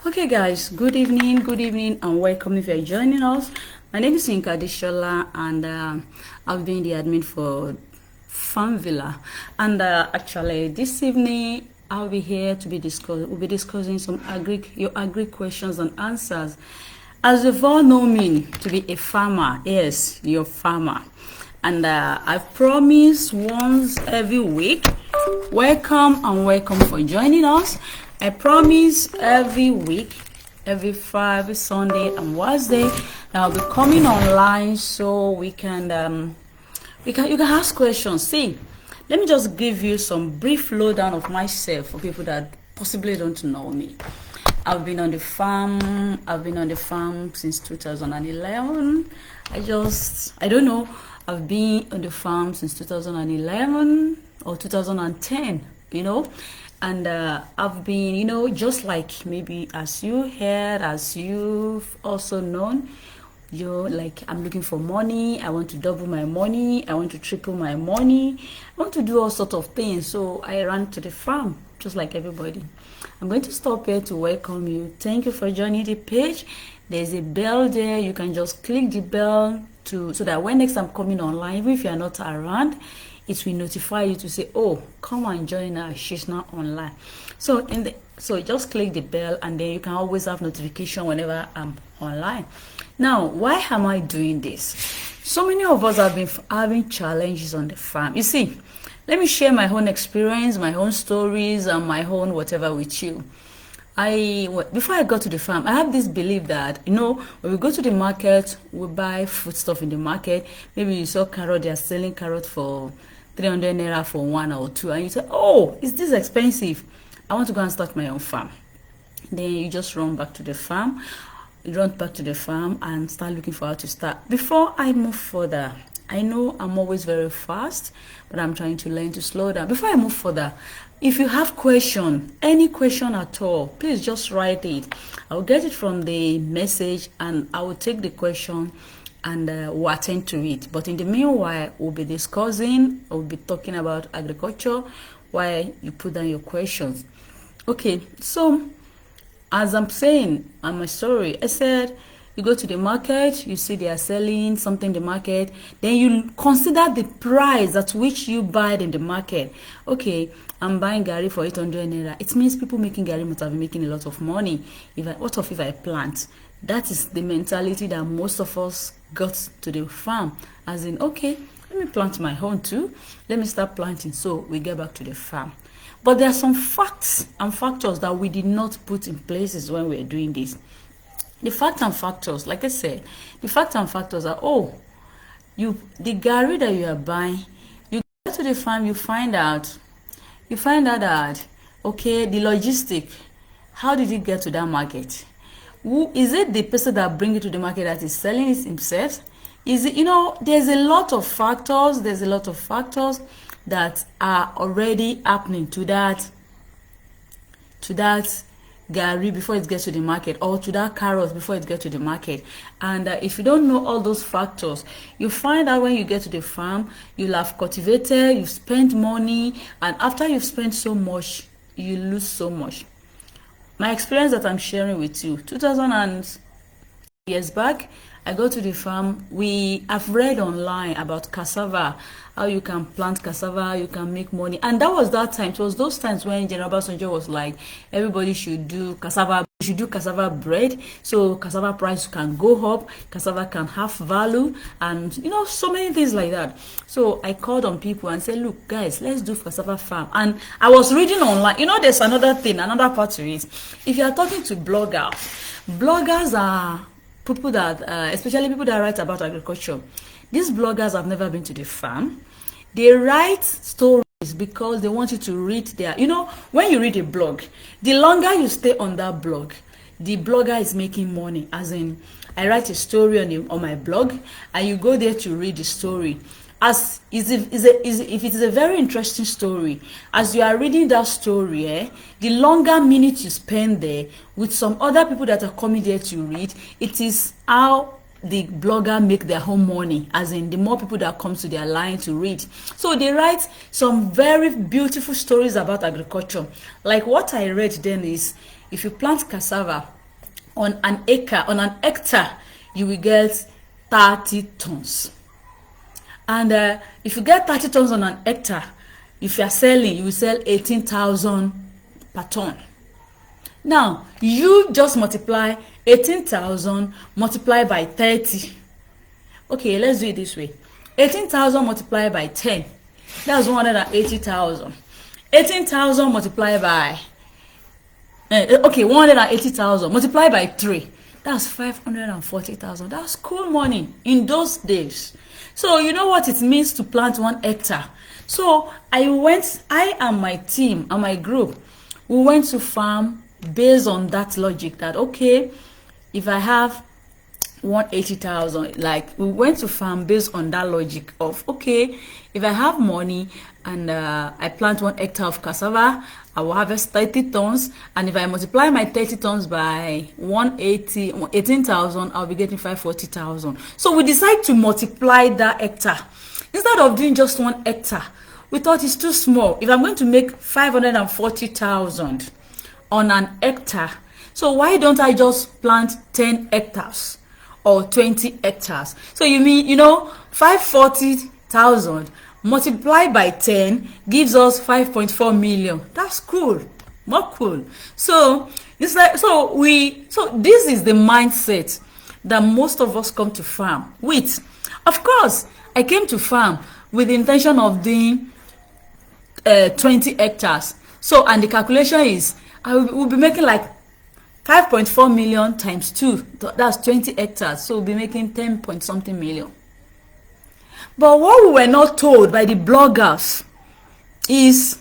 Okay, guys, good evening, and welcome if you're joining us. My name is Inka Dishola, and I've been the admin for Farm Villa. And actually, this evening, I'll be here to we'll be discussing your agri questions and answers. As you've all know me to be a farmer, yes, you're a farmer. And I've promised once every week, welcome for joining us. I promise every week, every Friday, Sunday, and Wednesday, that I'll be coming online so you can ask questions. See, let me just give you some brief lowdown of myself for people that possibly don't know me. I've been on the farm. I've been on the farm since 2011. I don't know. I've been on the farm since 2011 or 2010. And I've been, just like maybe as you heard, as you've also known, like I'm looking for money. I want to double my money. I want to triple my money. I want to do all sorts of things. So I ran to the farm, just like everybody. I'm going to stop here to welcome you. Thank you for joining the page. There's a bell there. You can just click the bell so that when next I'm coming online, even if you're not around, it will notify you to say, oh, come and join her, she's not online. So just click the bell, and then you can always have notification whenever I'm online. Now, why am I doing this? So many of us have been having challenges on the farm. You see, let me share my own experience, my own stories, and my own whatever with you. Before I got to the farm, I have this belief that, when we go to the market, we buy foodstuff in the market. Maybe you saw carrot, they are selling carrot for 300 naira for one or two, and you say, oh, is this expensive? I want to go and start my own farm. Then you just run back to the farm. You run back to the farm and start looking for how to start. Before I move further, I know I'm always very fast, but I'm trying to learn to slow down. Before I move further, if you have any question at all, please just write it. I'll get it from the message, and I will take the question and we'll attend to it. But in the meanwhile, we'll be talking about agriculture while you put down your questions. Okay, so as I'm saying on my story, I said you go to the market, you see they are selling something in the market, then you consider the price at which you buy it in the market. Okay, I'm buying garri for 800 naira. It means people making garri must have been making a lot of money. What if I plant? That is the mentality that most of us got to the farm. As in, okay, let me plant my own too. Let me start planting. So we get back to the farm. But there are some facts and factors that we did not put in places when we were doing this. The facts and factors, like I said, the facts and factors are, the garri that you are buying, you go to the farm, you find out that, okay, the logistic, how did it get to that market? Who is it? The person that bring it to the market that is selling it himself? Is it, there's a lot of factors that are already happening to that garri before it gets to the market, or to that carrot before it gets to the market. And if you don't know all those factors, you find out when you get to the farm, you'll have cultivated, you've spent money, and after you've spent so much, you lose so much. My experience that I'm sharing with you, 2000 years back, I go to the farm. I've read online about cassava, how you can plant cassava, you can make money. And that was that time. It was those times when General Obasanjo was like, everybody should do cassava bread. So cassava price can go up, cassava can have value, and so many things like that. So I called on people and said, look, guys, let's do cassava farm. And I was reading online. There's another part to it. If you are talking to bloggers are people that, especially people that write about agriculture. These bloggers have never been to the farm. They write stories because they want you to read their, when you read a blog, the longer you stay on that blog, the blogger is making money. As in, I write a story on my blog, and you go there to read the story. If it is a very interesting story, as you are reading that story, the longer minutes you spend there with some other people that are coming there to read, it is how the blogger make their own money. As in, the more people that come to their line to read, so they write some very beautiful stories about agriculture. Like what I read then is, if you plant cassava, on an acre, on an hectare, you will get 30 tons. And if you get 30 tons on an hectare, if you are selling, you will sell 18,000 per ton. Now, you just multiply 18,000 multiplied by 30. Okay, let's do it this way. 18,000 multiplied by 10. That's 180,000. 18,000 multiplied by 180,000 multiplied by 3. That's 540,000. That's cool money in those days. So you know what it means to plant 1 hectare. So I and my team and my group, we went to farm based on that logic that, okay, if I have 180,000, like we went to farm based on that logic of, okay, if I have money and I plant 1 hectare of cassava, I will harvest 30 tons, and if I multiply my 30 tons by 18,000, I'll be getting 540,000. So we decide to multiply that hectare instead of doing just 1 hectare. We thought it's too small. If I'm going to make 540,000 on an hectare, so why don't I just plant 10 hectares or 20 hectares? So you mean, 540,000 multiplied by 10 gives us 5.4 million. That's cool. More cool. So it's like, so this is the mindset that most of us come to farm with. Of course, I came to farm with the intention of doing 20 hectares. So, and the calculation is I will be making like 5.4 million times 2. That's 20 hectares. So we'll be making 10 point something million. But what we were not told by the bloggers is,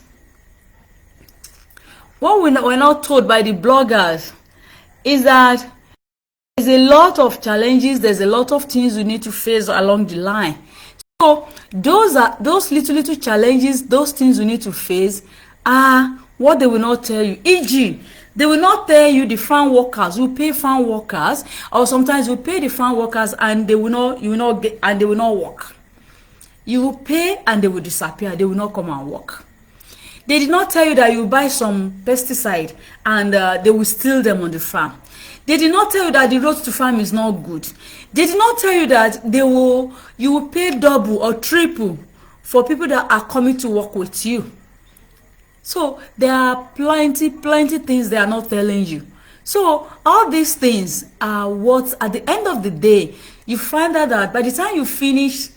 that there's a lot of challenges, there's a lot of things we need to face along the line. So those little challenges, those things we need to face are what they will not tell you. E.g., they will not tell you the farm workers will pay farm workers, or sometimes you pay the farm workers and they will not work. You will pay and they will disappear. They will not come and work. They did not tell you that you buy some pesticide and they will steal them on the farm. They did not tell you that the road to farm is not good. They did not tell you that you will pay double or triple for people that are coming to work with you. So there are plenty things they are not telling you. So all these things are what, at the end of the day, you find out that by the time you finish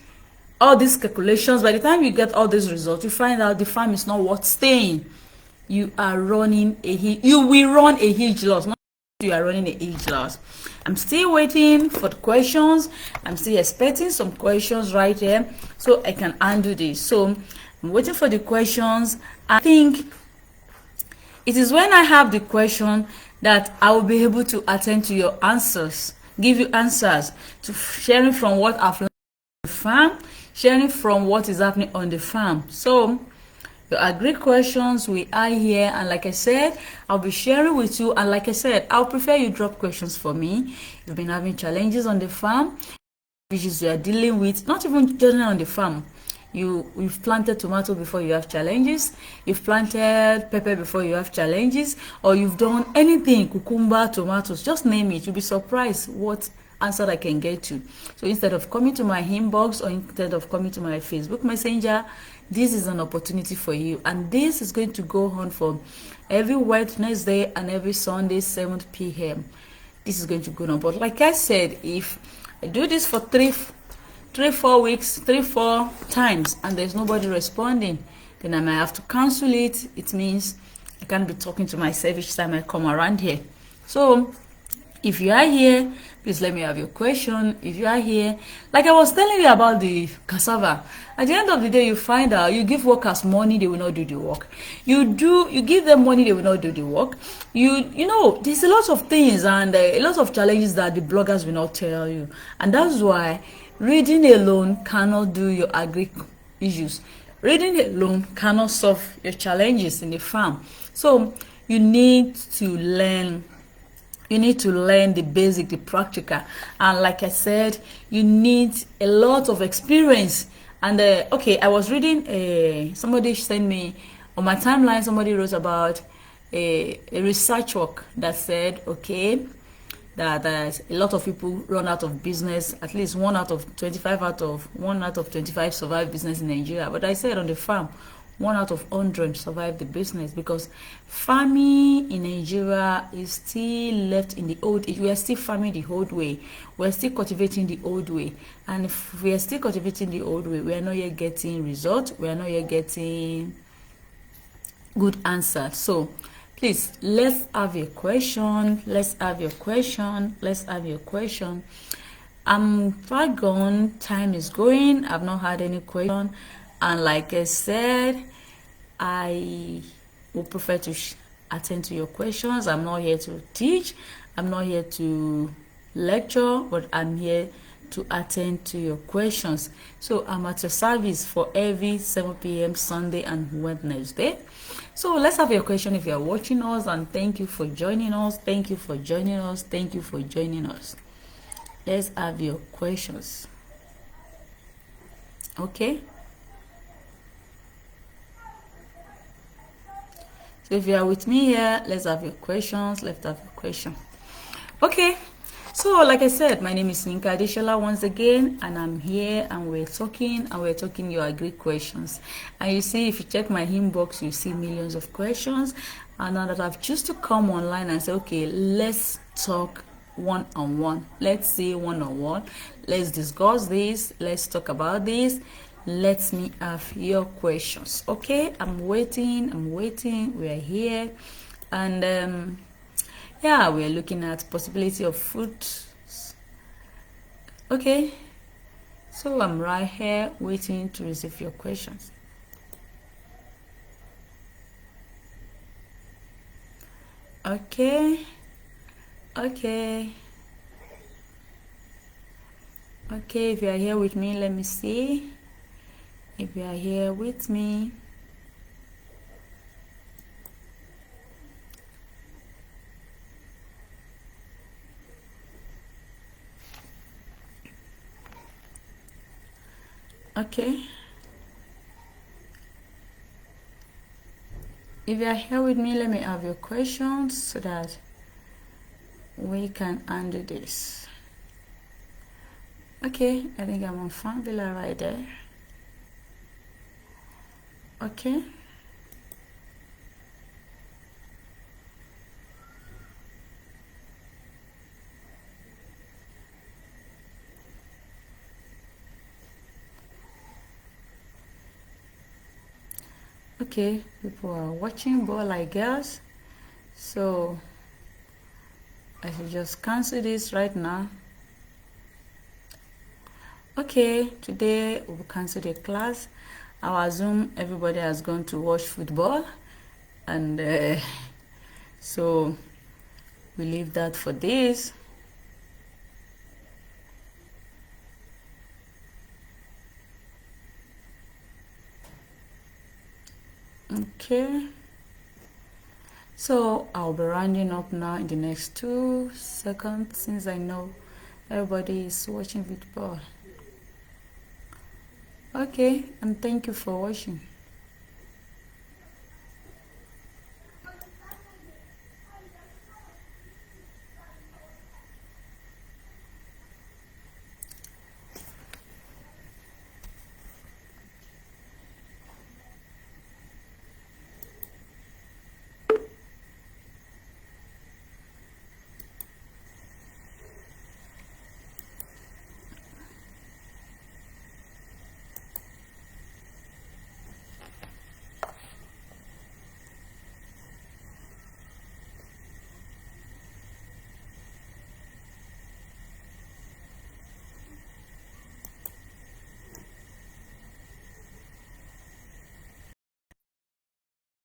all these calculations, by the time you get all these results, you find out the farm is not worth staying. You will run a huge loss. Not you are running a huge loss. I'm still waiting for the questions. I'm still expecting some questions right here so I can undo this. So I'm waiting for the questions. I think it is when I have the question that I will be able to attend to your answers, give you answers to sharing from what I've learned on the farm, sharing from what is happening on the farm. So your agri questions, we are here, and like I said, I'll be sharing with you. And like I said, I'll prefer you drop questions for me. You've been having challenges on the farm, issues you are dealing with, not even just on the farm. You've planted tomato before, you have challenges. You've planted pepper before, you have challenges. Or you've done anything, cucumber, tomatoes, just name it. You'll be surprised what answer I can get to. So instead of coming to my inbox or instead of coming to my Facebook Messenger, this is an opportunity for you. And this is going to go on for every Wednesday and every Sunday, 7 p.m. This is going to go on. But like I said, if I do this for 4 weeks, 4 times, and there's nobody responding, then I might have to cancel it. It means I can't be talking to myself each time I come around here. So if you are here, please let me have your question. If you are here, like I was telling you about the cassava, at the end of the day, you find out you give workers money, they will not do the work. You give them money, they will not do the work. There's a lot of things and a lot of challenges that the bloggers will not tell you. And that's why reading alone cannot do your agri issues. Reading alone cannot solve your challenges in the farm. So you need to learn. You need to learn the basic, the practical. And like I said, you need a lot of experience. And I was reading, somebody sent me on my timeline, somebody wrote about a research work that said, okay, that a lot of people run out of business. At least one out of 25 survive business in Nigeria. But I said on the farm, 1 out of 100 survive the business, because farming in Nigeria is still left in the old age. We are still farming the old way. We're still cultivating the old way. And if we are still cultivating the old way, we are not yet getting results. We are not yet getting good answers. So please, let's have your question. Let's have your question. Let's have your question. I'm far gone. Time is going. I've not had any question. And like I said, I would prefer to attend to your questions. I'm not here to teach. I'm not here to lecture, but I'm here to attend to your questions. So I'm at your service for every 7 p.m. Sunday and Wednesday. So let's have your question if you are watching us, and thank you for joining us. Thank you for joining us. Thank you for joining us. Let's have your questions. Okay. So if you are with me here, let's have your questions. Let's have your question. Okay. So like I said, my name is Yinka Adeshola once again, and I'm here and we're talking your agri questions. And you see, if you check my inbox, you see millions of questions. And now that I've chosen to come online and say, okay, let's talk one-on-one. Let's see one-on-one. Let's discuss this. Let's talk about this. Let me have your questions. Okay, I'm waiting. We are here. And yeah, we're looking at possibility of food. Okay, so I'm right here waiting to receive your questions. Okay, if you are here with me, let me see if you are here with me. Okay, if you are here with me, let me have your questions so that we can handle this. Okay, I think I'm on Farmvilla right there. Okay. Okay, people are watching ball, I guess. So I should just cancel this right now. Okay, today we'll cancel the class. I assume everybody has gone to watch football, and so we leave that for this. Okay, so I'll be rounding up now in the next 2 seconds, since I know everybody is watching football. Okay, and thank you for watching.